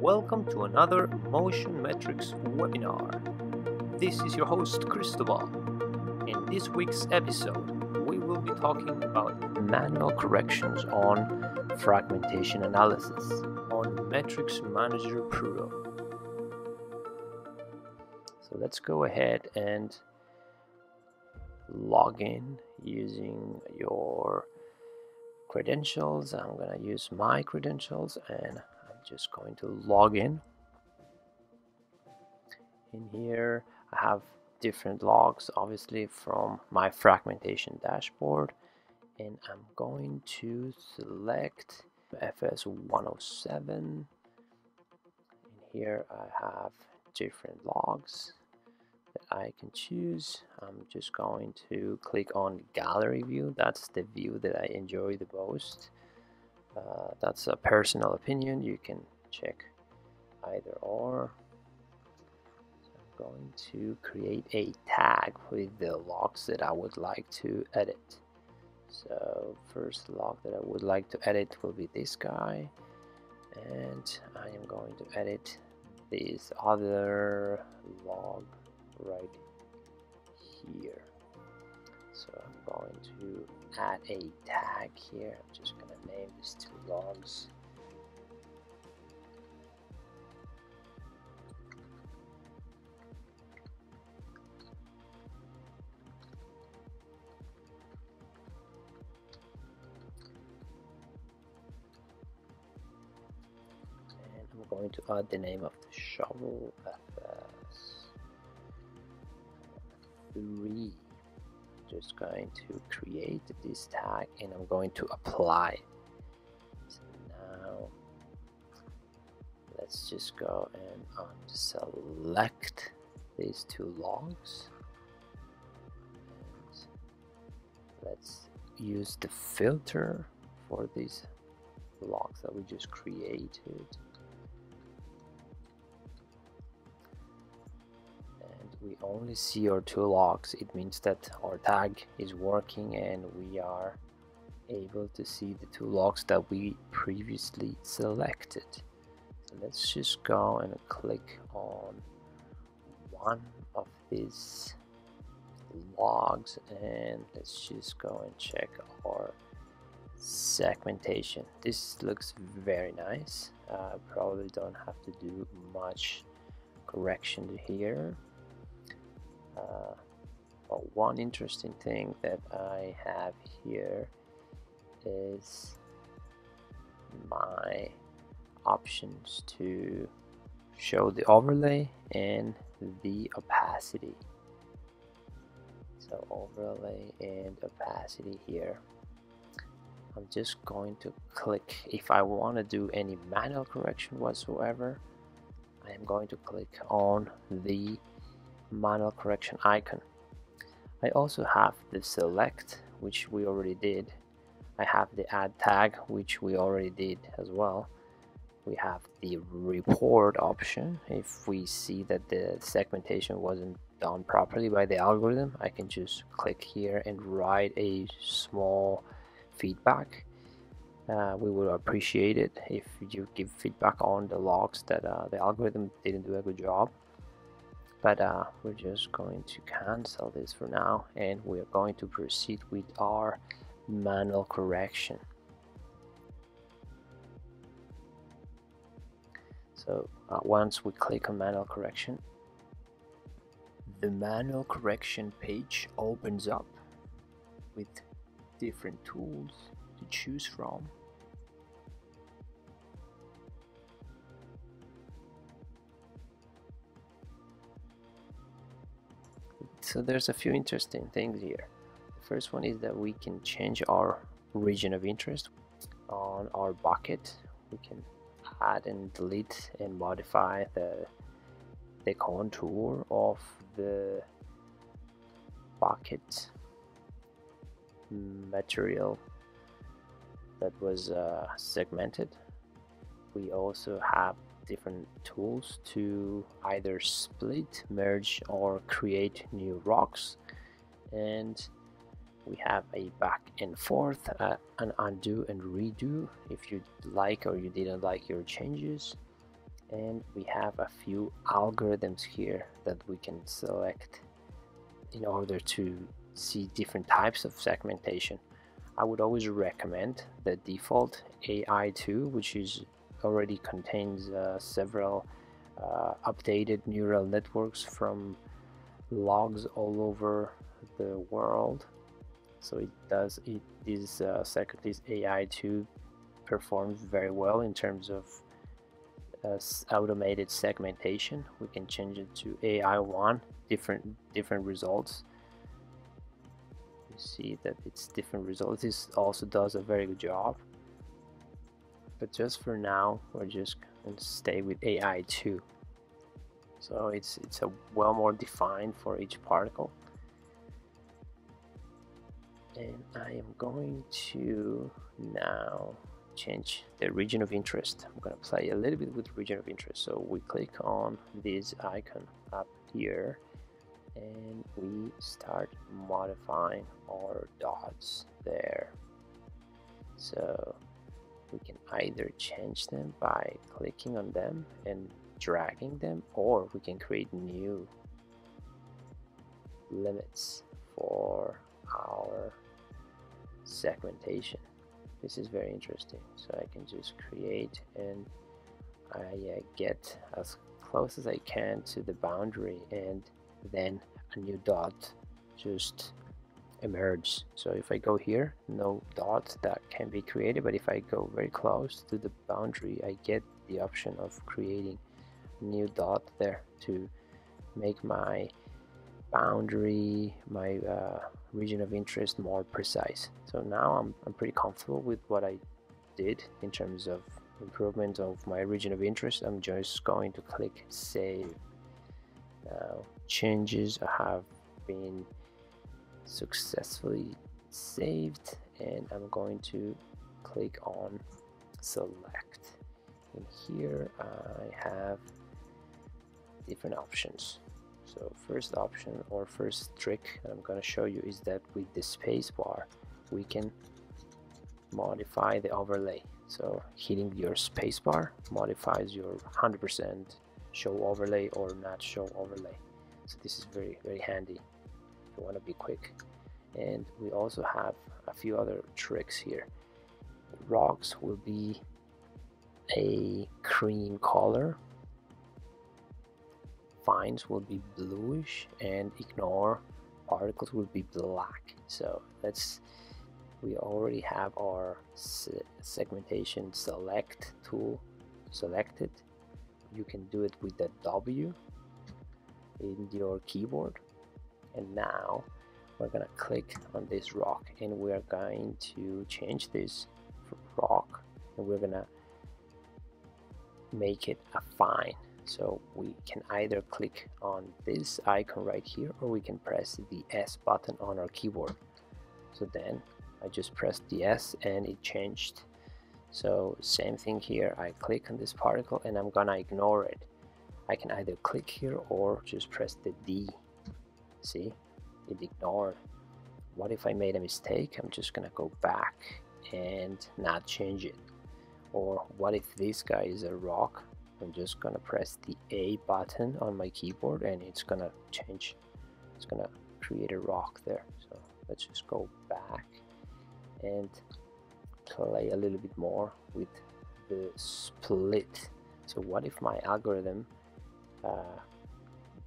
Welcome to another Motion Metrics webinar. This is your host Cristobal. In this week's episode, we will be talking about manual corrections on fragmentation analysis on MetricsManager Pro. So let's go ahead and log in using your credentials. I'm going to use my credentials and I'm just going to log in. In here I have different logs, obviously, from my fragmentation dashboard, and I'm going to select FS107. In here I have different logs that I can choose. I'm just going to click on gallery view. That's the view that I enjoy the most. That's a personal opinion. You can check either or. So I'm going to create a tag with the logs that I would like to edit. So first log that I would like to edit will be this guy, and I am going to edit this other log right here. So I'm going to add a tag here. I'm just going to name these two logs. And I'm going to add the name of the shovel FS3. Just going to create this tag and I'm going to apply. So now let's just go and select these two logs, and let's use the filter for these logs that we just created. We only see our two logs. It means that our tag is working and we are able to see the two logs that we previously selected. So let's just go and click on one of these logs and let's just go and check our segmentation. This looks very nice. Probably don't have to do much correction here. But one interesting thing that I have here is my options to show the overlay and the opacity. So overlay and opacity here. I'm just going to click. If I want to do any manual correction whatsoever, I am going to click on the manual correction icon. I also have the select, which we already did. I have the add tag, which we already did as well. We have the report option. If we see that the segmentation wasn't done properly by the algorithm, I can just click here and write a small feedback. We would appreciate it if you give feedback on the logs that the algorithm didn't do a good job. But we're just going to cancel this for now, and we're going to proceed with our manual correction. So once we click on manual correction, the manual correction page opens up with different tools to choose from. So there's a few interesting things here. The first one is that we can change our region of interest on our bucket. We can add and delete and modify the contour of the bucket material that was segmented. We also have different tools to either split, merge, or create new rocks, and we have a back and forth, an undo and redo if you like or you didn't like your changes. and we have a few algorithms here that we can select in order to see different types of segmentation. I would always recommend the default AI2, which is already contains several updated neural networks from logs all over the world. So this AI2 performs very well in terms of automated segmentation. We can change it to AI1, different results. You see that it's different results. This also does a very good job, but just for now we're just going to stay with AI2. So it's a well more defined for each particle. And I am going to now change the region of interest. I'm going to play a little bit with region of interest. So we click on this icon up here and we start modifying our dots there. So we can either change them by clicking on them and dragging them, or we can create new limits for our segmentation. This is very interesting. So I can just create, and I get as close as I can to the boundary, and then a new dot just emerges. So if I go here, no dot that can be created, but if I go very close to the boundary, I get the option of creating a new dot there to make my boundary, my region of interest more precise. So now I'm pretty comfortable with what I did in terms of improvement of my region of interest. I'm just going to click save. Now changes have been successfully saved, and I'm going to click on select. And here I have different options. So first option, or first trick I'm going to show you, is that with the space bar we can modify the overlay. So hitting your space bar modifies your 100% show overlay or not show overlay. So this is very handy if you want to be quick. And we also have a few other tricks here. Rocks will be a cream color, fines will be bluish, and ignore particles will be black. So we already have our segmentation select tool selected. You can do it with the W in your keyboard, and now we're gonna click on this rock, and we're going to change this from rock, and we're gonna make it a fine. So we can either click on this icon right here, or we can press the S button on our keyboard. So then I just pressed the S and it changed. So same thing here, I click on this particle and I'm gonna ignore it. I can either click here or just press the D. See, it ignored. What if I made a mistake? I'm just gonna go back and not change it. Or what if this guy is a rock? I'm just gonna press the A button on my keyboard and it's gonna change. It's gonna create a rock there. So let's just go back and play a little bit more with the split. So what if my algorithm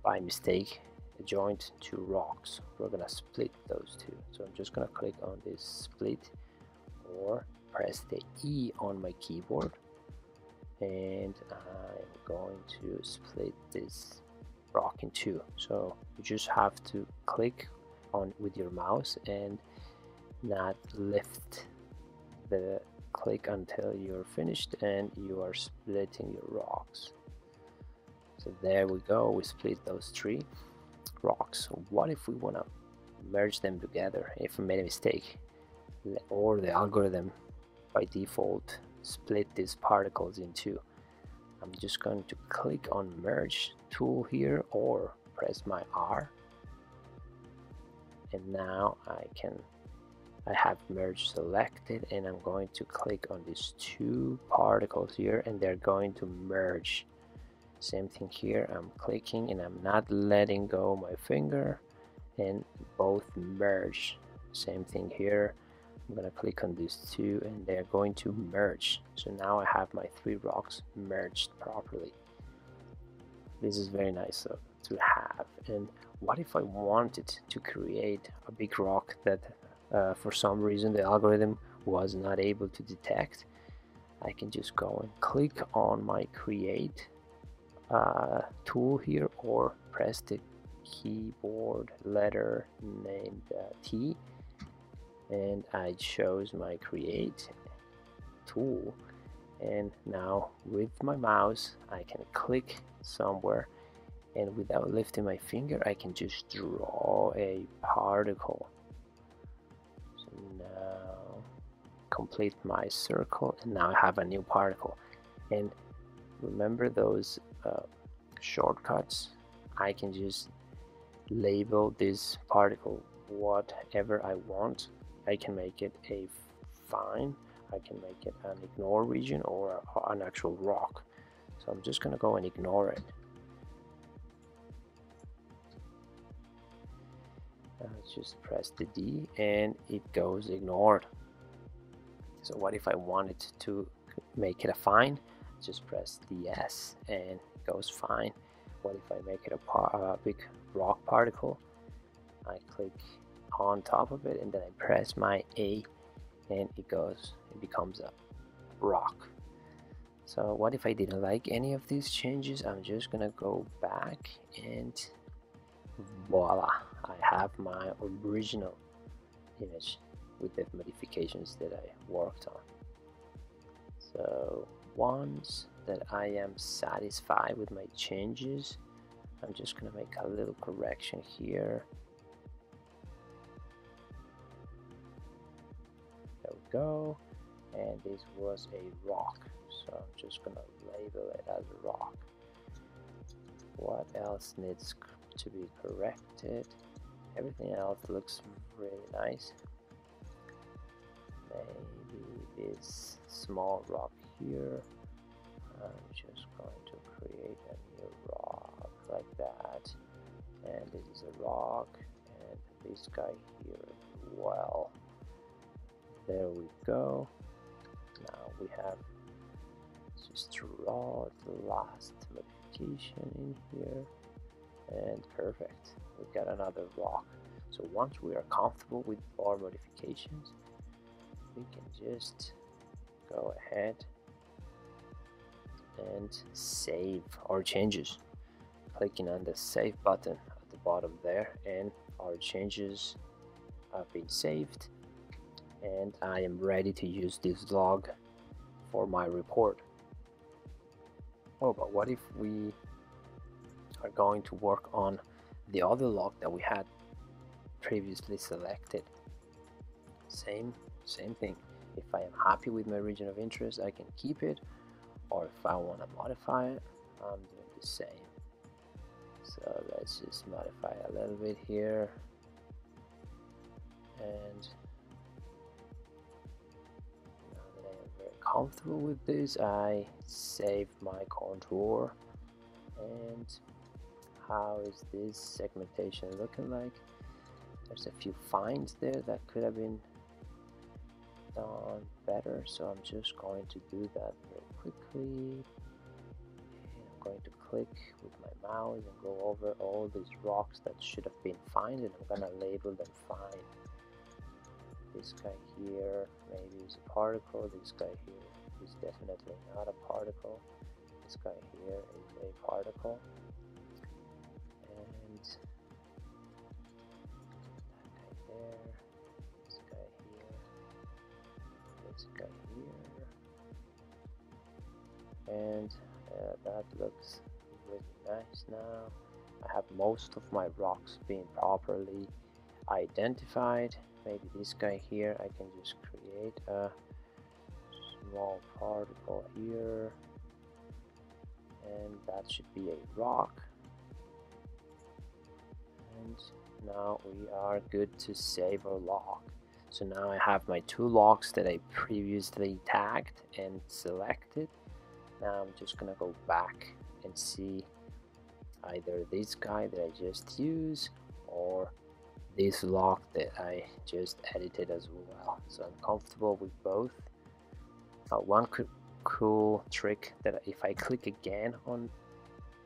by mistake joined two rocks? We're gonna split those two. So I'm just gonna click on this split or press the E on my keyboard, and I'm going to split this rock in two. So you just have to click on with your mouse and not lift the click until you're finished and you are splitting your rocks. So there we go, we split those three rocks. What if we want to merge them together? If we made a mistake, or the algorithm by default split these particles in two, I'm just going to click on merge tool here or press my R, and now I have merge selected, and I'm going to click on these two particles here and they're going to merge. Same thing here, I'm clicking and I'm not letting go my finger, and both merge. Same thing here, I'm gonna click on these two and they're going to merge. So now I have my 3 rocks merged properly. This is very nice to have. And what if I wanted to create a big rock that for some reason the algorithm was not able to detect? I can just go and click on my create tool here, or press the keyboard letter named T, and I chose my create tool, and now with my mouse I can click somewhere, and without lifting my finger I can just draw a particle. So now complete my circle, and now I have a new particle. And remember those shortcuts? I can just label this particle whatever I want. I can make it a fine, I can make it an ignore region, or an actual rock. So I'm just gonna go and ignore it. Just press the D and it goes ignored. So what if I wanted to make it a fine? Just press the S and it goes fine. What if I make it a big rock particle? I click on top of it and then I press my A and it becomes a rock. So what if I didn't like any of these changes? I'm just gonna go back and voila, I have my original image with the modifications that I worked on. So once that I am satisfied with my changes, I'm just gonna make a little correction here. There we go, and this was a rock, so I'm just gonna label it as a rock. What else needs to be corrected? Everything else looks really nice. Maybe this small rock here, I'm just going to create a new rock like that, and this is a rock, and this guy here as well. There we go. Now we have just draw the last modification in here, and perfect, we got another rock. So once we are comfortable with our modifications, we can just go ahead and save our changes, clicking on the save button at the bottom there, and our changes have been saved, and I am ready to use this log for my report. Oh, but what if we are going to work on the other log that we had previously selected? Same thing. If I am happy with my region of interest, I can keep it, or if I want to modify it, I'm doing the same. So let's just modify a little bit here, and now that I am very comfortable with this, I save my contour. And how is this segmentation looking like? There's a few finds there that could have been done better, so I'm just going to do that very quickly. And I'm going to click with my mouse and go over all these rocks that should have been fine, and I'm gonna label them fine. This guy here maybe is a particle, this guy here is definitely not a particle, this guy here is a particle, and that guy there, this guy here, this guy here, and that looks really nice. Now I have most of my rocks being properly identified. Maybe this guy here, I can just create a small particle here, and that should be a rock. And now we are good to save our log. So now I have my 2 logs that I previously tagged and selected. Now I'm just gonna go back and see either this guy that I just used or this log that I just edited as well. So I'm comfortable with both. One cool trick that if I click again on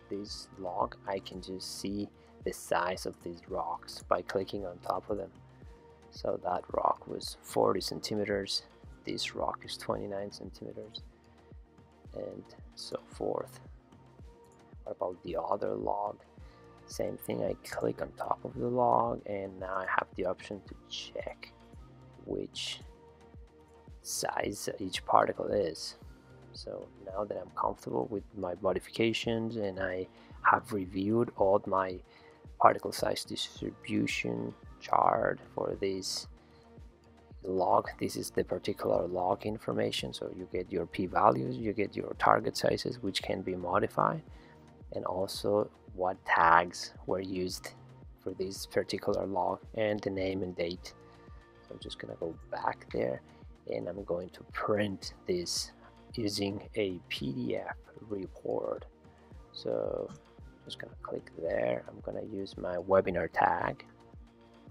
this log, I can just see the size of these rocks by clicking on top of them. So that rock was 40 centimeters, this rock is 29 centimeters, and so forth. What about the other log? Same thing, I click on top of the log and now I have the option to check which size each particle is. So now that I'm comfortable with my modifications and I have reviewed all my particle size distribution chart for this log, this is the particular log information, so you get your p-values, you get your target sizes which can be modified, and also what tags were used for this particular log and the name and date. So I'm just gonna go back there and I'm going to print this using a PDF report. So I'm just gonna click there, I'm gonna use my webinar tag,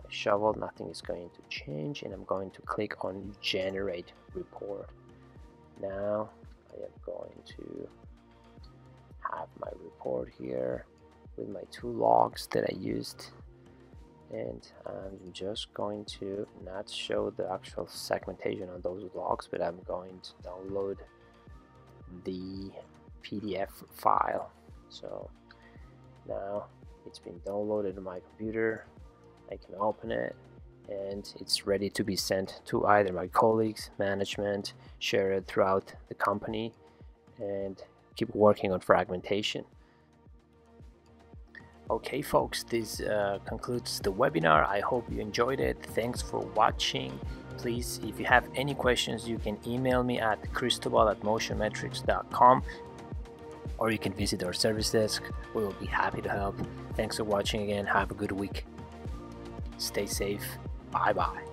my shovel, nothing is going to change, and I'm going to click on generate report. Now I am going to have my report here with my two logs that I used, and I'm just going to not show the actual segmentation on those logs, but I'm going to download the PDF file. So now it's been downloaded on my computer, I can open it and it's ready to be sent to either my colleagues, management, share it throughout the company, and keep working on fragmentation. Okay folks, this concludes the webinar. I hope you enjoyed it. Thanks for watching. Please, if you have any questions, you can email me at cristobal@motionmetrics.com, or you can visit our service desk. We will be happy to help. Thanks for watching again. Have a good week. Stay safe. Bye bye.